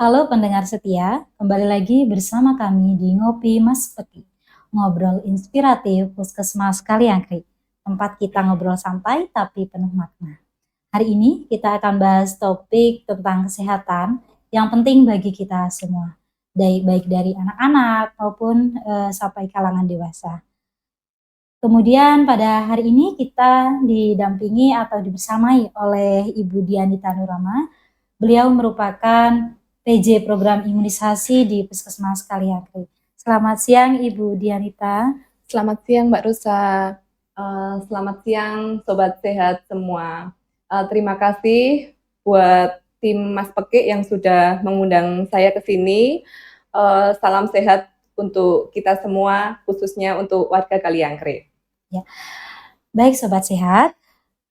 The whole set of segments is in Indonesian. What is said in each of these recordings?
Halo pendengar setia, kembali lagi bersama kami di Ngopi Mas Peki. Ngobrol inspiratif Puskesmas Kaliangkrik. Tempat kita ngobrol santai tapi penuh makna. Hari ini kita akan bahas topik tentang kesehatan yang penting bagi kita semua. Baik dari anak-anak maupun sampai kalangan dewasa. Kemudian pada hari ini kita didampingi atau dibersamai oleh Ibu Dianita Nurama. Beliau merupakan PJ program imunisasi di Puskesmas Kaliangkrik. Selamat siang Ibu Dianita. Selamat siang Mbak Rusa. Selamat siang Sobat Sehat semua. Terima kasih buat tim Mas Peke yang sudah mengundang saya ke sini. Salam sehat untuk kita semua, khususnya untuk warga Kaliangkrik. Ya. Baik Sobat Sehat,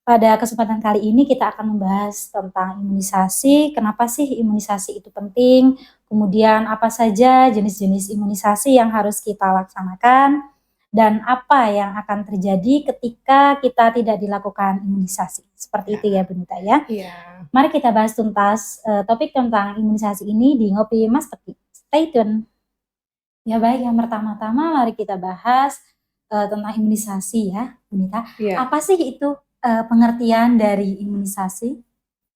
pada kesempatan kali ini kita akan membahas tentang imunisasi. Kenapa sih imunisasi itu penting? Kemudian apa saja jenis-jenis imunisasi yang harus kita laksanakan? Dan apa yang akan terjadi ketika kita tidak dilakukan imunisasi? Seperti itu ya Bu Nita ya. Iya. Mari kita bahas tuntas topik tentang imunisasi ini di Ngopi Mas Peki. Stay tune. Ya baik, yang pertama-tama mari kita bahas tentang imunisasi ya Bu Nita. Iya. Apa sih itu pengertian dari imunisasi?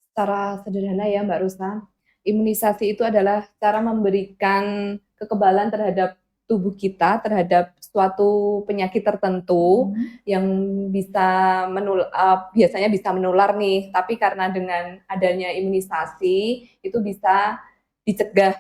Secara sederhana ya Mbak Rusa, imunisasi itu adalah cara memberikan kekebalan terhadap tubuh kita terhadap suatu penyakit tertentu yang biasanya bisa menular nih, tapi karena dengan adanya imunisasi itu bisa dicegah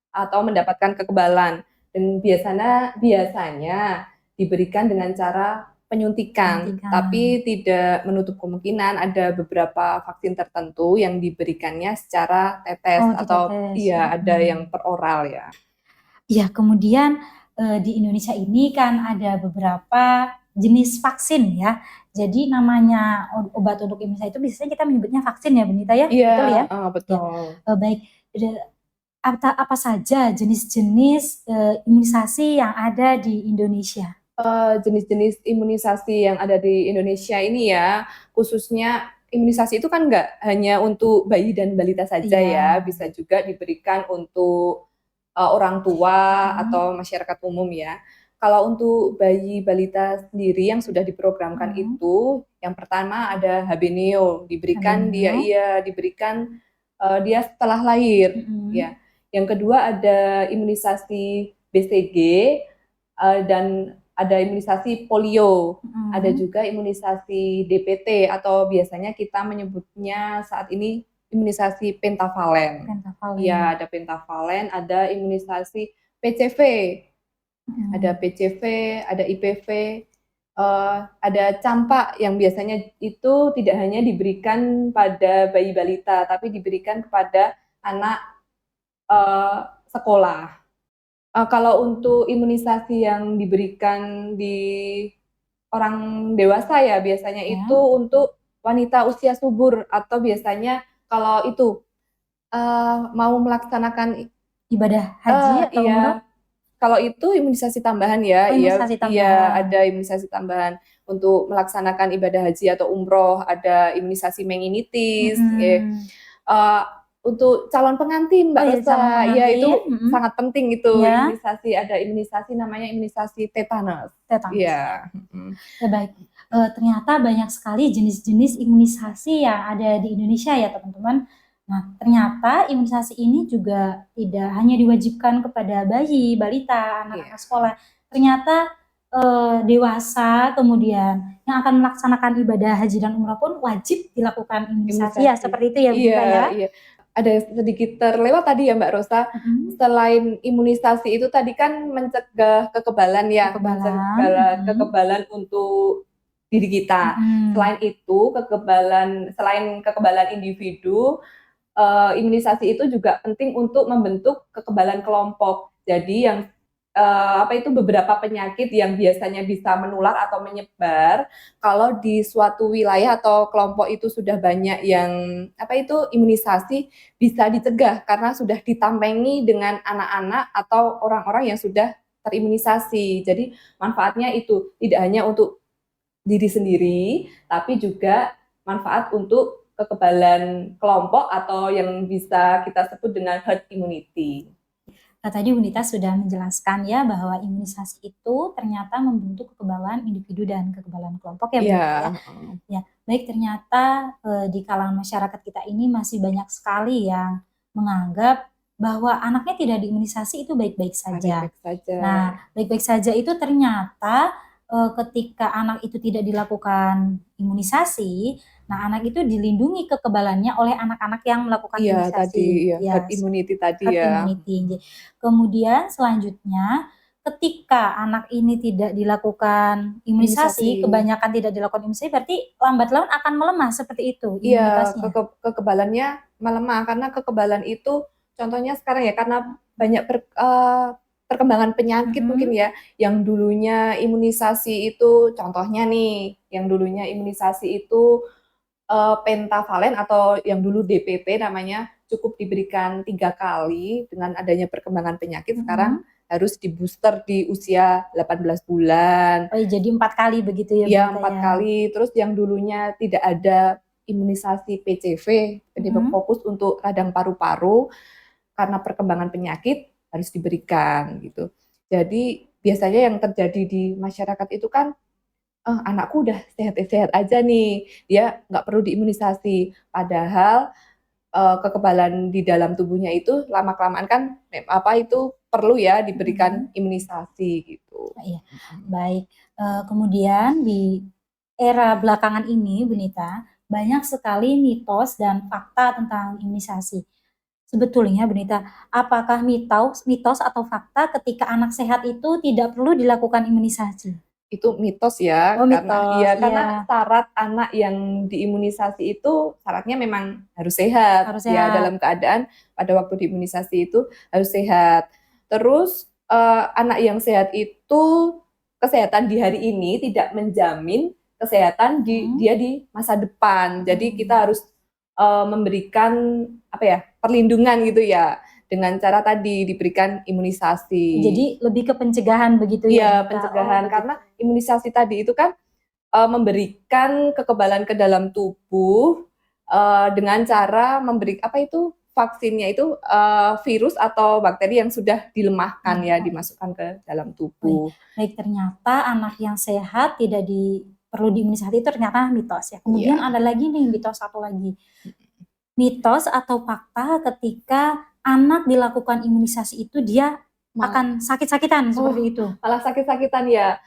atau mendapatkan kekebalan, dan biasanya diberikan dengan cara penyuntikan, tapi tidak menutup kemungkinan ada beberapa vaksin tertentu yang diberikannya secara tetes ada yang per oral ya. Ya, kemudian di Indonesia ini kan ada beberapa jenis vaksin ya. Jadi namanya obat untuk imunisasi itu biasanya kita menyebutnya vaksin ya, Benita ya? Iya, betul ya? betul. Ya. Baik, apa saja jenis-jenis imunisasi yang ada di Indonesia? Jenis-jenis imunisasi yang ada di Indonesia ini ya, khususnya imunisasi itu kan nggak hanya untuk bayi dan balita saja ya, bisa juga diberikan untuk orang tua atau masyarakat umum ya. Kalau untuk bayi balita sendiri yang sudah diprogramkan itu, yang pertama ada Habeneo, diberikan dia setelah lahir ya. Yang kedua ada imunisasi BCG dan ada imunisasi polio, ada juga imunisasi DPT atau biasanya kita menyebutnya saat ini imunisasi pentavalen. Ya, ada pentavalen, ada imunisasi PCV, ada PCV, ada IPV, ada campak yang biasanya itu tidak hanya diberikan pada bayi balita, tapi diberikan kepada anak sekolah. Kalau untuk imunisasi yang diberikan di orang dewasa ya biasanya itu untuk wanita usia subur atau biasanya kalau itu mau melaksanakan ibadah haji atau umroh? Kalau itu imunisasi tambahan ya, ada imunisasi tambahan untuk melaksanakan ibadah haji atau umroh, ada imunisasi meningitis. Untuk calon pengantin Mbak Rosa, ya itu sangat penting itu imunisasi. Ada imunisasi namanya imunisasi tetanus. Ya, baik. Ternyata banyak sekali jenis-jenis imunisasi yang ada di Indonesia ya teman-teman. Nah, ternyata imunisasi ini juga tidak hanya diwajibkan kepada bayi, balita, anak-anak sekolah. Ternyata dewasa kemudian yang akan melaksanakan ibadah haji dan umrah pun wajib dilakukan imunisasi ya, seperti itu ya Bu Nita ya. Iya. Ada sedikit terlewat tadi ya Mbak Rosa, selain imunisasi itu tadi kan mencegah kekebalan ya, kekebalan untuk diri kita. Selain itu, selain kekebalan individu, imunisasi itu juga penting untuk membentuk kekebalan kelompok. Jadi yang beberapa penyakit yang biasanya bisa menular atau menyebar kalau di suatu wilayah atau kelompok itu sudah banyak yang imunisasi bisa dicegah karena sudah ditampengi dengan anak-anak atau orang-orang yang sudah terimunisasi. Jadi manfaatnya itu tidak hanya untuk diri sendiri tapi juga manfaat untuk kekebalan kelompok atau yang bisa kita sebut dengan herd immunity. Tadi Bunita sudah menjelaskan ya bahwa imunisasi itu ternyata membentuk kekebalan individu dan kekebalan kelompok ya Bunita ya. Ya, baik ternyata di kalangan masyarakat kita ini masih banyak sekali yang menganggap bahwa anaknya tidak diimunisasi itu baik-baik saja. Nah, baik-baik saja itu ternyata ketika anak itu tidak dilakukan imunisasi, nah anak itu dilindungi kekebalannya oleh anak-anak yang melakukan imunisasi. Herd immunity tadi herd ya. Immunity. Kemudian selanjutnya ketika anak ini tidak dilakukan imunisasi, kebanyakan tidak dilakukan imunisasi, berarti lambat laun akan melemah seperti itu imunitasnya. Iya, kekebalannya melemah karena kekebalan itu contohnya sekarang ya karena banyak perkembangan penyakit mungkin ya, yang dulunya imunisasi itu contohnya nih, yang dulunya imunisasi itu pentavalen atau yang dulu DPT namanya cukup diberikan 3 kali, dengan adanya perkembangan penyakit sekarang harus di booster di usia 18 bulan. Oh jadi 4 kali begitu ya? Iya 4 kali, terus yang dulunya tidak ada imunisasi PCV, penyebab fokus untuk radang paru-paru, karena perkembangan penyakit harus diberikan gitu. Jadi biasanya yang terjadi di masyarakat itu kan, anakku udah sehat-sehat aja nih, dia nggak perlu diimunisasi. Padahal kekebalan di dalam tubuhnya itu lama-kelamaan kan itu perlu ya diberikan imunisasi gitu. Iya, baik. Kemudian di era belakangan ini, Bunita, banyak sekali mitos dan fakta tentang imunisasi. Sebetulnya Bunita, apakah mitos atau fakta ketika anak sehat itu tidak perlu dilakukan imunisasi? Itu mitos ya, karena syarat anak yang diimunisasi itu syaratnya memang harus sehat. Ya dalam keadaan pada waktu diimunisasi itu harus sehat. Terus anak yang sehat itu kesehatan di hari ini tidak menjamin kesehatan dia di masa depan. Jadi kita harus memberikan perlindungan gitu ya, dengan cara tadi diberikan imunisasi. Jadi lebih ke pencegahan begitu ya? Iya, pencegahan. Karena imunisasi tadi itu kan memberikan kekebalan ke dalam tubuh dengan cara memberi vaksinnya itu virus atau bakteri yang sudah dilemahkan ya, dimasukkan ke dalam tubuh. Baik, ternyata anak yang sehat tidak perlu diimunisasi itu ternyata mitos ya. Kemudian ada lagi nih mitos satu lagi. Mitos atau fakta ketika anak dilakukan imunisasi itu dia akan sakit-sakitan seperti itu. Malah sakit-sakitan ya.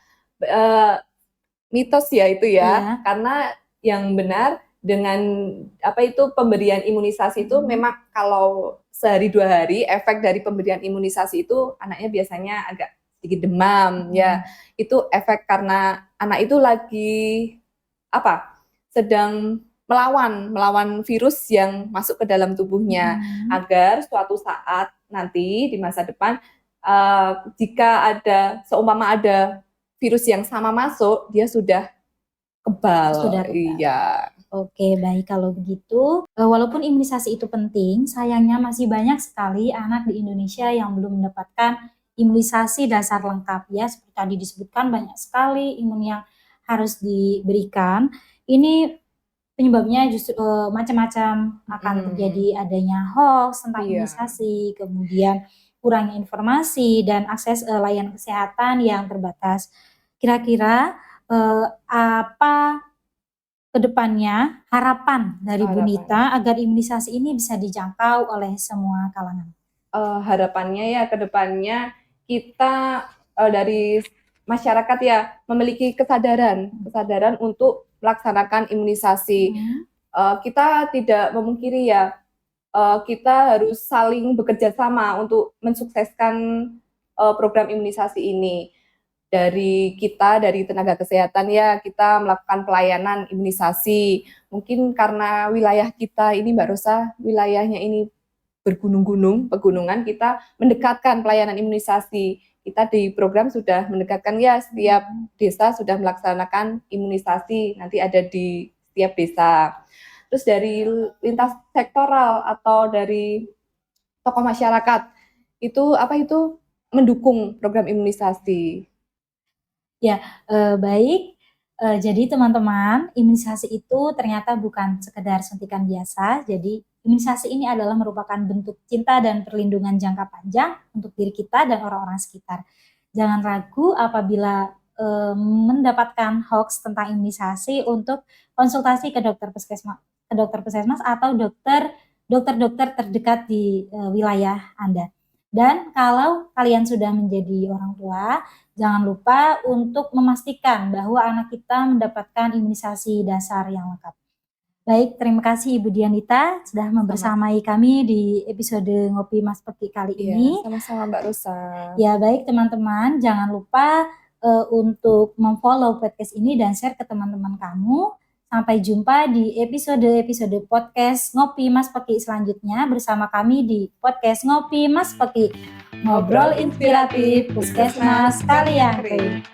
Mitos ya itu ya. Karena yang benar dengan pemberian imunisasi itu memang kalau sehari 2 hari efek dari pemberian imunisasi itu anaknya biasanya agak sedikit demam ya. Itu efek karena anak itu lagi sedang melawan virus yang masuk ke dalam tubuhnya, agar suatu saat nanti di masa depan jika seumpama ada virus yang sama masuk, dia sudah kebal. Iya. Oke, baik kalau begitu. Walaupun imunisasi itu penting, sayangnya masih banyak sekali anak di Indonesia yang belum mendapatkan imunisasi dasar lengkap ya. Seperti tadi disebutkan banyak sekali imun yang harus diberikan. Ini penyebabnya justru macam-macam, akan terjadi adanya hoax tentang imunisasi, kemudian kurangnya informasi dan akses layanan kesehatan yang terbatas. Kira-kira apa kedepannya harapan dari Bunita agar imunisasi ini bisa dijangkau oleh semua kalangan? Harapannya ya kedepannya kita dari masyarakat ya memiliki kesadaran untuk melaksanakan imunisasi. Kita tidak memungkiri ya, kita harus saling bekerja sama untuk mensukseskan program imunisasi ini. Dari tenaga kesehatan ya, kita melakukan pelayanan imunisasi. Mungkin karena wilayah kita ini Mbak Rosa, wilayahnya ini bergunung-gunung, pegunungan, kita mendekatkan pelayanan imunisasi. Kita di program sudah mendekatkan ya, setiap desa sudah melaksanakan imunisasi, nanti ada di setiap desa. Terus dari lintas sektoral atau dari tokoh masyarakat, itu mendukung program imunisasi. Ya, baik. Jadi teman-teman, imunisasi itu ternyata bukan sekedar suntikan biasa. Jadi imunisasi ini adalah merupakan bentuk cinta dan perlindungan jangka panjang untuk diri kita dan orang-orang sekitar. Jangan ragu apabila mendapatkan hoax tentang imunisasi untuk konsultasi ke dokter puskesmas atau dokter terdekat di wilayah Anda. Dan kalau kalian sudah menjadi orang tua, jangan lupa untuk memastikan bahwa anak kita mendapatkan imunisasi dasar yang lengkap. Baik, terima kasih Ibu Dianita sudah membersamai kami di episode Ngopi Mas Peki kali ini. Sama-sama Mbak Rosa. Ya, baik teman-teman, jangan lupa untuk memfollow podcast ini dan share ke teman-teman kamu. Sampai jumpa di episode-episode podcast Ngopi Mas Peki selanjutnya bersama kami di podcast Ngopi Mas Peki. Ngobrol inspiratif Puskesmas Kaliangkring.